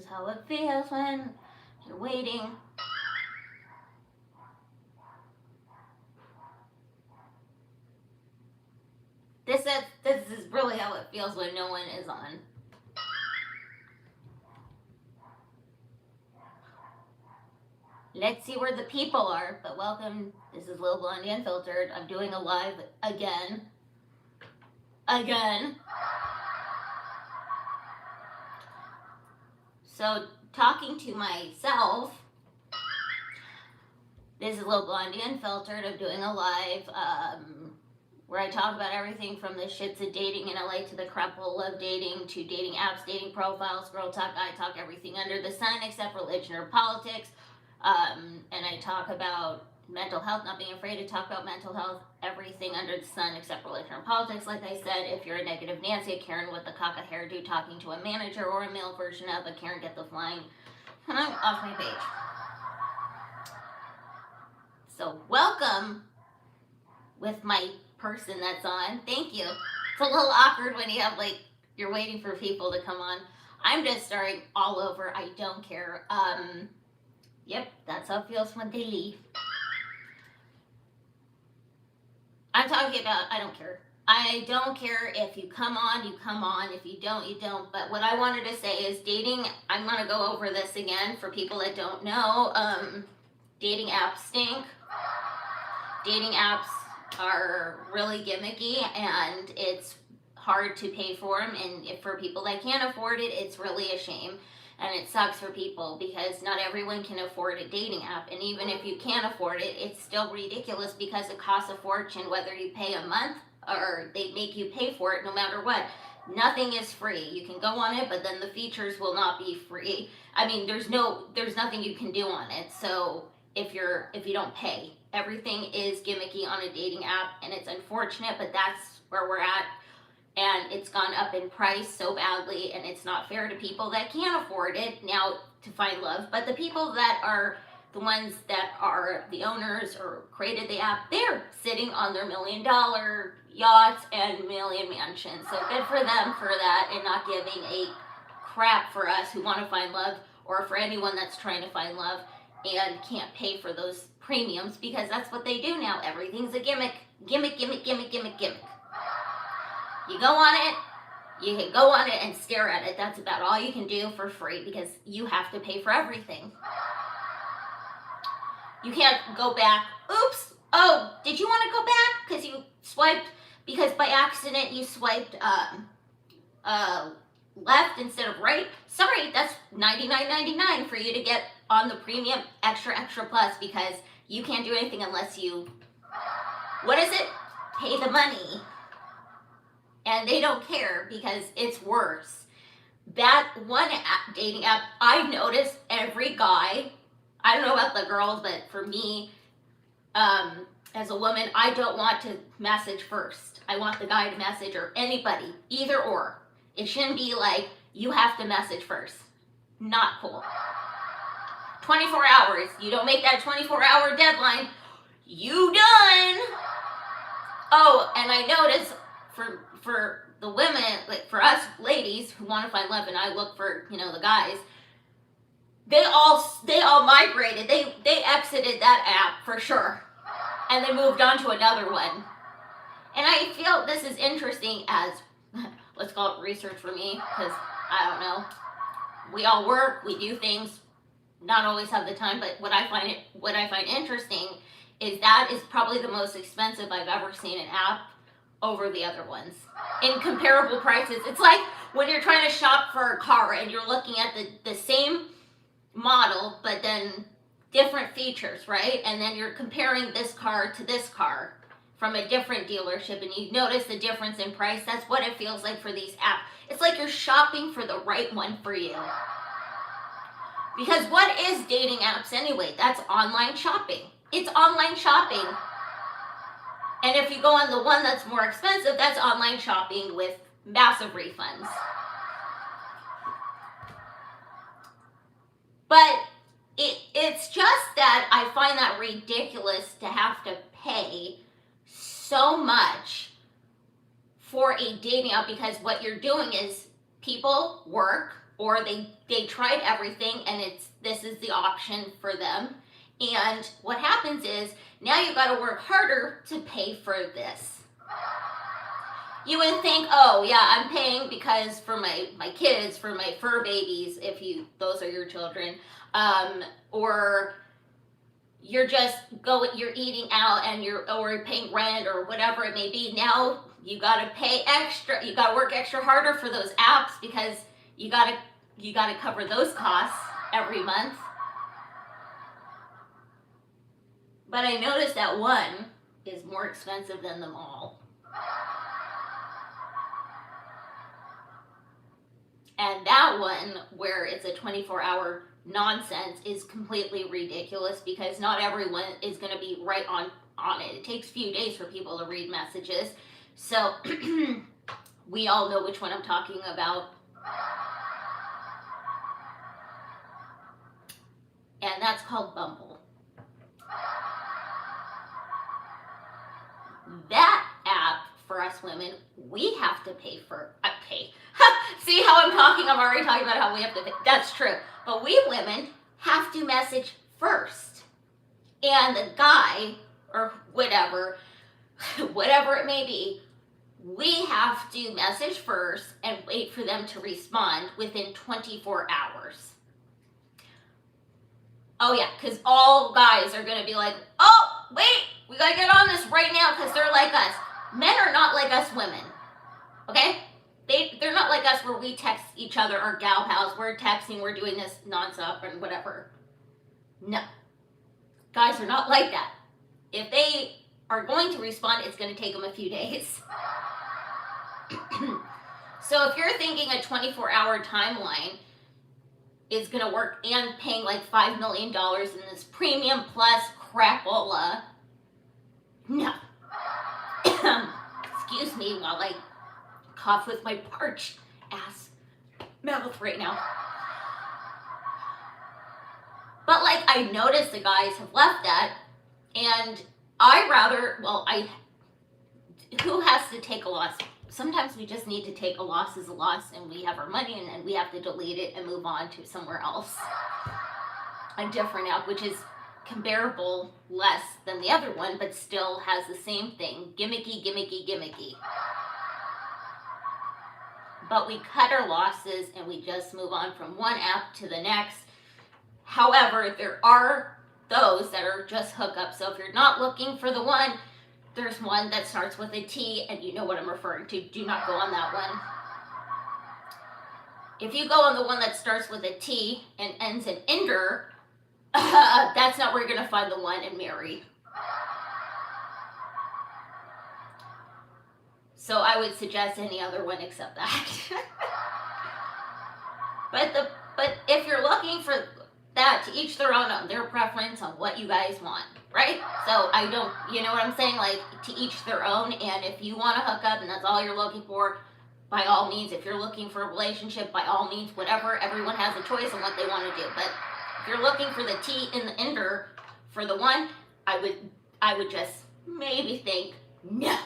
how it feels when you're waiting. This is really how it feels when no one is on. Let's see where the people are. But welcome. This is Lil Blondie Unfiltered. I'm doing a live again. So talking to myself. This is Lil Blondie Unfiltered. I'm doing a live where I talk about everything from the shits of dating in LA to the crapple of dating to dating apps, dating profiles, girl talk, guy talk, everything under the sun except religion or politics. And I talk about mental health, not being afraid to talk about mental health, everything under the sun except religion or politics. Like I said, if you're a negative Nancy, a Karen with the caca hairdo talking to a manager, or a male version of a Karen get the flying, and I'm off my page. So welcome with my person that's on. Thank you. It's a little awkward when you have you're waiting for people to come on. I'm just starting all over. I don't care. Yep, that's how it feels when they leave. I'm talking about, I don't care. I don't care if you come on, you come on. If you don't, you don't. But what I wanted to say is dating, I'm going to go over this again for people that don't know. Dating apps stink. Dating apps are really gimmicky, and it's hard to pay for them. And if for people that can't afford it, it's really a shame. And it sucks for people because not everyone can afford a dating app. And even if you can't afford it, it's still ridiculous because it costs a fortune whether you pay a month or they make you pay for it no matter what. Nothing is free. You can go on it, but then the features will not be free. I mean, there's nothing you can do on it. So if you don't pay, everything is gimmicky on a dating app, and it's unfortunate, but that's where we're at. And it's gone up in price so badly, and it's not fair to people that can't afford it now to find love. But the people that are the ones that are the owners or created the app, they're sitting on their $1 million yachts and million mansions. So good for them for that, and not giving a crap for us who want to find love, or for anyone that's trying to find love and can't pay for those premiums, because that's what they do now. Everything's a gimmick. Gimmick, gimmick, gimmick, gimmick, gimmick. You go on it, you can go on it and stare at it. That's about all you can do for free, because you have to pay for everything. You can't go back. Oops. Oh, did you want to go back? Because you swiped, because by accident you swiped left instead of right. Sorry, that's $99.99 for you to get on the premium extra plus, because you can't do anything unless you, what is it? Pay the money. And they don't care because it's worse. That one dating app, I've noticed every guy, I don't know about the girls, but for me, as a woman, I don't want to message first. I want the guy to message, or anybody, either or. It shouldn't be like, you have to message first. Not cool. 24 hours. You don't make that 24-hour deadline, you done. Oh, and I noticed for the women, like for us ladies who want to find love, and I look for, the guys, they all migrated. They exited that app for sure, and they moved on to another one. And I feel this is interesting as, let's call it research for me, because I don't know. We all work, we do things, not always have the time, but what I find interesting is that is probably the most expensive I've ever seen an app over the other ones in comparable prices. It's like when you're trying to shop for a car and you're looking at the same model but then different features, right? And then you're comparing this car to this car from a different dealership, and you notice the difference in price. That's what it feels like for these apps. It's like you're shopping for the right one for you. Because what is dating apps anyway? That's online shopping. It's online shopping. And if you go on the one that's more expensive, that's online shopping with massive refunds. But it's just that I find that ridiculous to have to pay so much for a dating app, because what you're doing is people work, or they tried everything and this is the option for them. And what happens is now you got to work harder to pay for this. You would think, oh yeah, I'm paying because for my kids, for my fur babies, if those are your children, or you're eating out and or paying rent or whatever it may be. Now you got to pay extra. You got to work extra harder for those apps because you got to cover those costs every month. But I noticed that one is more expensive than them all. And that one, where it's a 24-hour nonsense, is completely ridiculous because not everyone is going to be right on it. It takes a few days for people to read messages. So we all know which one I'm talking about. And that's called Bumble. That app, for us women, we have to pay for. See how I'm talking? I'm already talking about how we have to pay. That's true. But we women have to message first. And the guy, or whatever it may be, we have to message first and wait for them to respond within 24 hours. Oh yeah, because all guys are going to be like, oh, wait, we got to get on this right now because they're like us. Men are not like us women, okay? They're not like us where we text each other, our gal pals, we're texting, we're doing this nonstop and whatever. No. Guys are not like that. If they are going to respond, it's going to take them a few days. So if you're thinking a 24-hour timeline is going to work and paying like $5 million in this premium plus crapola, no. Excuse me while I cough with my parched ass mouth right now. But like I noticed the guys have left that, and who has to take a loss? Sometimes we just need to take a loss as a loss, and we have our money, and then we have to delete it and move on to somewhere else. A different app, which is comparable less than the other one, but still has the same thing. Gimmicky. But we cut our losses and we just move on from one app to the next. However, there are those that are just hookups. So if you're not looking for the one, there's one that starts with a T, and you know what I'm referring to. Do not go on that one. If you go on the one that starts with a T and ends in Inder, that's not where you're going to find the one and marry. So I would suggest any other one except that. But if you're looking for that, to each their own, their preference on what you guys want, right? So I don't, you know what I'm saying? Like, to each their own. And if you want to hook up and that's all you're looking for, by all means. If you're looking for a relationship, by all means, whatever. Everyone has a choice on what they want to do. But if you're looking for the T in the Ender for the one, I would just maybe think no.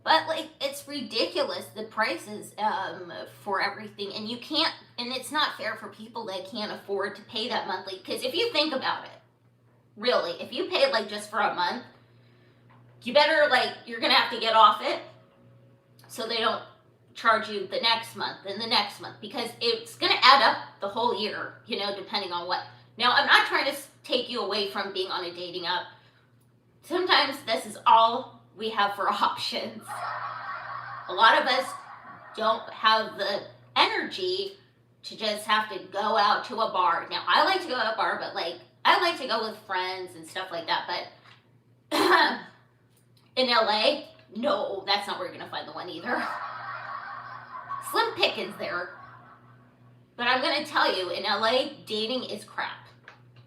But like, it's ridiculous, the prices for everything, and you can't, and it's not fair for people that can't afford to pay that monthly. Because if you think about it, really, if you pay like just for a month, you better you're gonna have to get off it, so they don't charge you the next month and the next month, because it's gonna add up the whole year, depending on what. Now, I'm not trying to take you away from being on a dating app. Sometimes this is all we have for options. A lot of us don't have the energy to just have to go out to a bar. Now, I like to go to a bar, but I like to go with friends and stuff like that. But in LA, no, that's not where you're gonna find the one either. Slim pickings there. But I'm gonna tell you, in LA, dating is crap.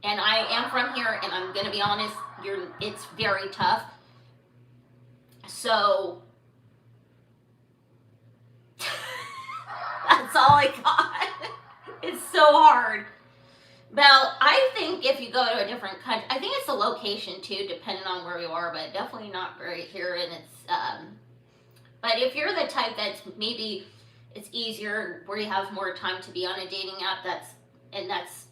And I am from here, and I'm gonna be honest, it's very tough. So that's all I got. It's so hard. Well, I think if you go to a different country, I think it's the location too, depending on where you are, but definitely not right here. And it's But if you're the type that's maybe it's easier where you have more time to be on a dating app, that's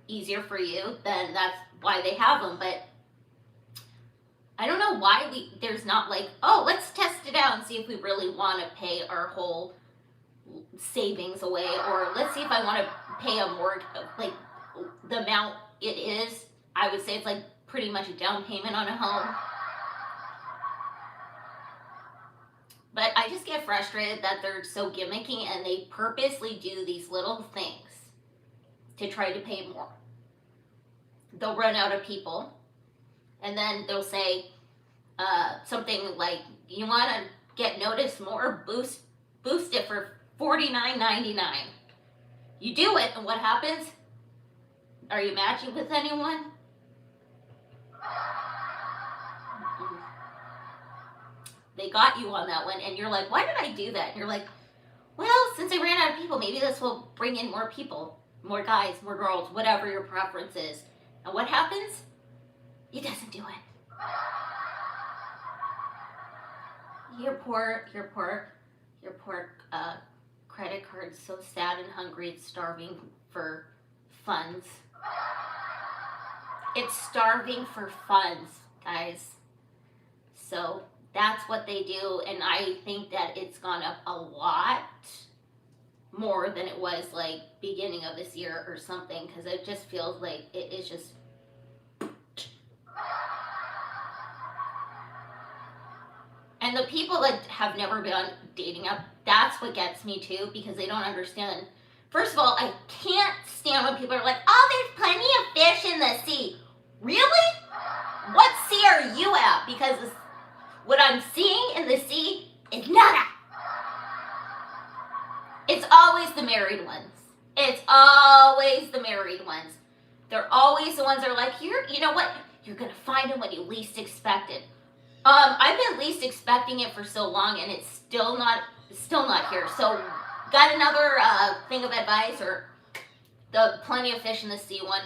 easier for you, then that's why they have them. But I don't know why there's not like, oh, let's test it out and see if we really want to pay our whole savings away, or let's see if I want to pay a mortgage, like the amount it is. I would say it's like pretty much a down payment on a home. But I just get frustrated that they're so gimmicky and they purposely do these little things to try to pay more. They'll run out of people, and then they'll say something like, you want to get noticed more? Boost it for $49.99. You do it, and what happens? Are you matching with anyone? They got you on that one, and you're like, why did I do that? And you're like, well, since I ran out of people, maybe this will bring in more people, more guys, more girls, whatever your preference is. And what happens? It doesn't do it. Your poor credit card's so sad and hungry, it's starving for funds. It's starving for funds, guys. So that's what they do, and I think that it's gone up a lot more than it was like beginning of this year or something, because it just feels like it is just. And the people that have never been on dating app, that's what gets me too, because they don't understand. First of all, I can't stand when people are like, oh, there's plenty of fish in the sea. Really? What sea are you at? Because what I'm seeing in the sea is nada. It's always the married ones. It's always the married ones. They're always the ones that are like, you know what? You're going to find them when you least expect it. I've been least expecting it for so long, and it's still not here. So, got another thing of advice, or the plenty of fish in the sea one.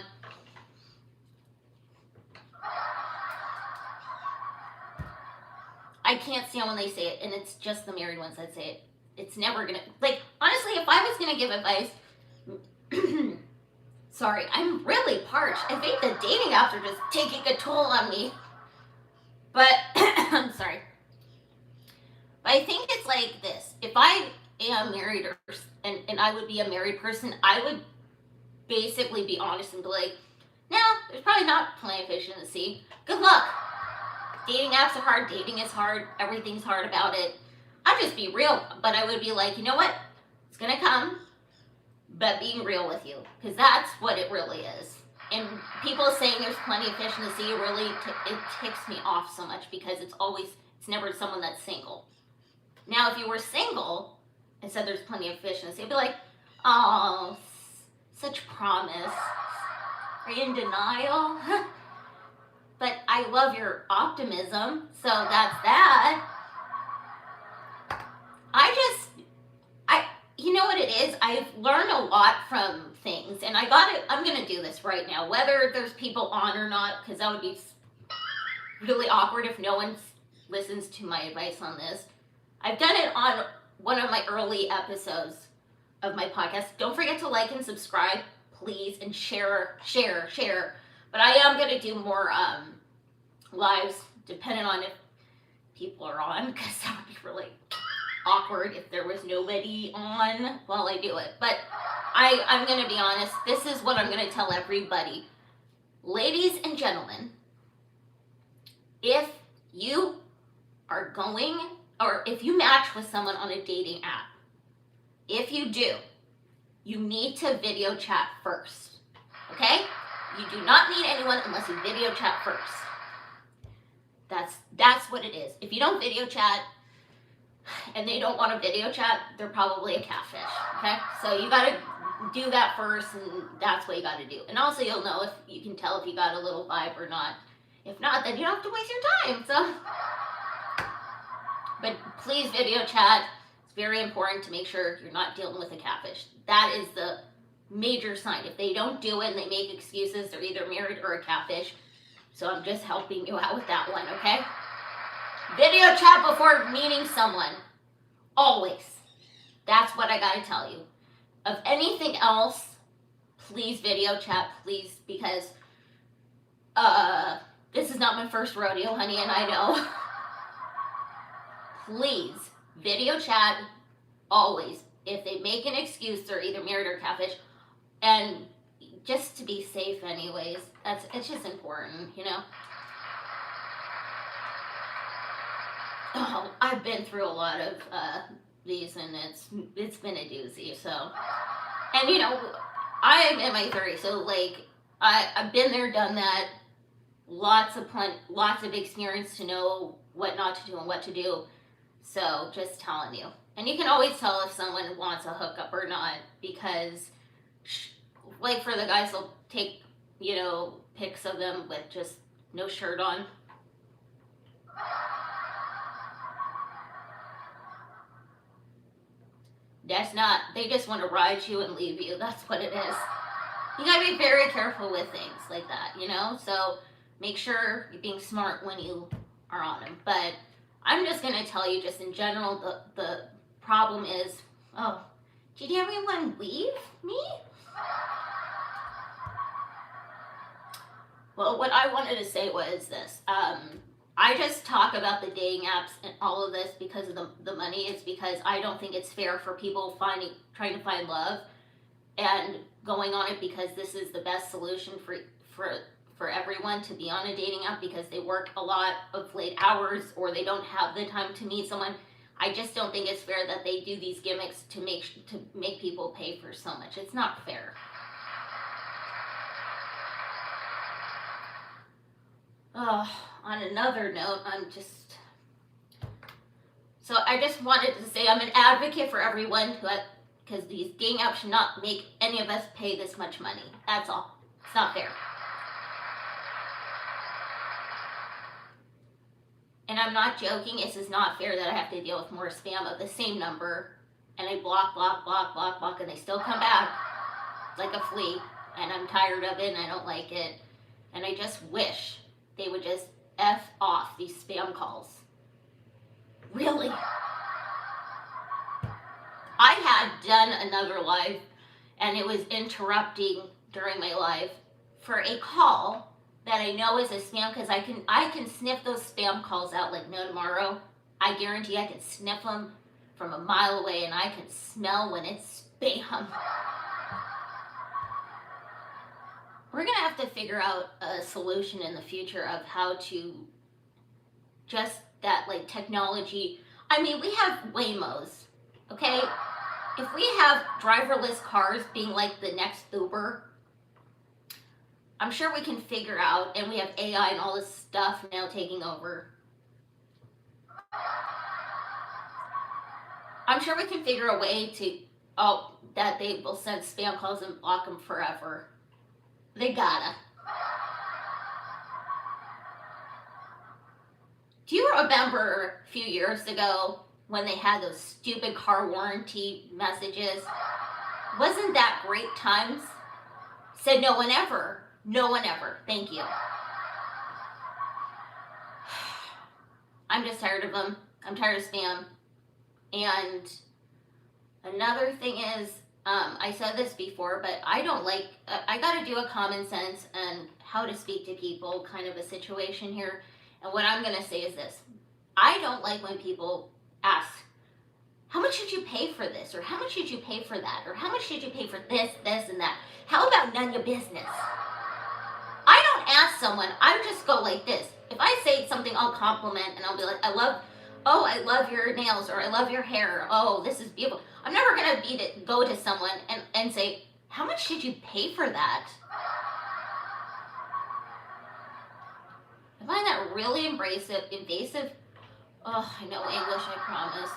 I can't stand when they say it, and it's just the married ones that say it. It's never gonna, like, honestly, if I was gonna give advice, sorry, I'm really parched. I think the dating apps are just taking a toll on me. But, I'm sorry. But I think it's like this. If I am married, and I would be a married person, I would basically be honest and be like, no, there's probably not plenty of fish in the sea. Good luck. Dating apps are hard. Dating is hard. Everything's hard about it. I'd just be real. But I would be like, you know what? It's going to come. But being real with you. Because that's what it really is. And people saying there's plenty of fish in the sea really, it ticks me off so much, because it's never someone that's single. Now, if you were single and said there's plenty of fish in the sea, I'd be like, oh, such promise. Are you in denial? But I love your optimism, so that's that. You know what it is? I've learned a lot from things, and I'm gonna do this right now, whether there's people on or not, because that would be really awkward if no one listens to my advice on this. I've done it on one of my early episodes of my podcast. Don't forget to like and subscribe, please, and share. But I am gonna do more lives, depending on if people are on, because that would be really awkward if there was nobody on while I do it. But I'm going to be honest, this is what I'm going to tell everybody. Ladies and gentlemen, if you are going, or if you match with someone on a dating app, if you do, you need to video chat first, okay? You do not meet anyone unless you video chat first. That's what it is. If you don't video chat, and they don't want to video chat, they're probably a catfish, okay? So you got to do that first, and that's what you got to do. And also, you'll know if you can tell if you got a little vibe or not. If not, then you don't have to waste your time. So, but please video chat. It's very important to make sure you're not dealing with a catfish. That is the major sign. If they don't do it and they make excuses, they're either married or a catfish. So I'm just helping you out with that one, okay? Video chat before meeting someone. Always. That's what I gotta tell you. Of anything else, please video chat, please, because this is not my first rodeo, honey, and I know. Please, video chat, always. If they make an excuse, they're either married or catfish, and just to be safe anyways. It's just important, you know? Oh, I've been through a lot of these, and it's been a doozy, so. And, you know, I'm in my 30s, so, like, I've been there, done that, lots of experience to know what not to do and what to do, so just telling you. And you can always tell if someone wants a hookup or not, because, like, for the guys, they'll take, you know, pics of them with just no shirt on. That's not, they just want to ride you and leave you. That's what it is. You gotta be very careful with things like that, you know? So make sure you're being smart when you are on them. But I'm just gonna tell you, just in general, the problem is, oh, did everyone leave me? Well, what I wanted to say was this. I just talk about the dating apps and all of this because of the money. It's because I don't think it's fair for people trying to find love and going on it, because this is the best solution for everyone to be on a dating app, because they work a lot of late hours or they don't have the time to meet someone. I just don't think it's fair that they do these gimmicks to make people pay for so much. It's not fair. On another note, so I just wanted to say I'm an advocate for everyone because these dating apps should not make any of us pay this much money. That's all. It's not fair. And I'm not joking. This is not fair that I have to deal with more spam of the same number, and I block, and they still come back like a flea, and I'm tired of it, and I don't like it, and I just wish they would just F off these spam calls. Really? I had done another live, and it was interrupting during my live for a call that I know is a spam, because I can sniff those spam calls out like no tomorrow. I guarantee I can sniff them from a mile away, and I can smell when it's spam. We're going to have to figure out a solution in the future of how to just that, like, technology. I mean, we have Waymos, okay? If we have driverless cars being like the next Uber, I'm sure we can figure out, and we have AI and all this stuff now taking over. I'm sure we can figure a way to, that they will send spam calls and block them forever. They gotta. Do you remember a few years ago when they had those stupid car warranty messages? Wasn't that great times? Said no one ever. No one ever. Thank you. I'm just tired of them. I'm tired of spam. And another thing is, I said this before, but I got to do a common sense and how to speak to people kind of a situation here. And what I'm going to say is this. I don't like when people ask, how much did you pay for this? Or how much did you pay for that? Or how much did you pay for this, and that? How about none of your business? I don't ask someone. I just go like this. If I say something, I'll compliment, and I'll be like, I love your nails, or I love your hair. Oh, this is beautiful. I'm never going to go to someone and say, how much did you pay for that? I find that really invasive. Oh, I know English, I promise.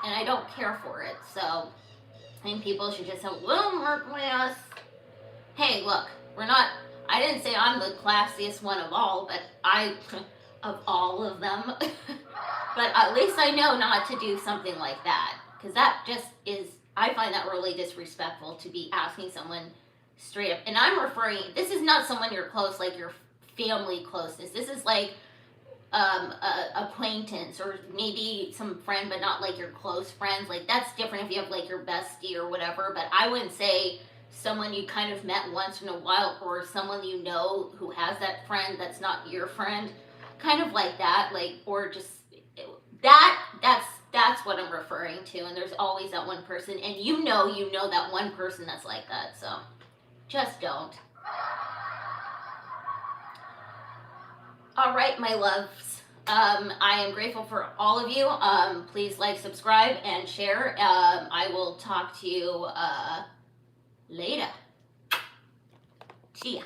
And I don't care for it. So I think people should just have a little more class. Hey, look, I didn't say I'm the classiest one of all, but of all of them. But at least I know not to do something like that. Because that just is, I find that really disrespectful to be asking someone straight up. And I'm referring, this is not someone you're close, like your family closeness. This is like acquaintance, or maybe some friend but not like your close friends. Like that's different if you have like your bestie or whatever, but I wouldn't say someone you kind of met once in a while, or someone you know who has that friend that's not your friend, kind of like that, like, or just that's what I'm referring to. And there's always that one person, and you know that one person that's like that, so just don't. All right, my loves. I am grateful for all of you. Please like, subscribe, and share. I will talk to you later. See ya.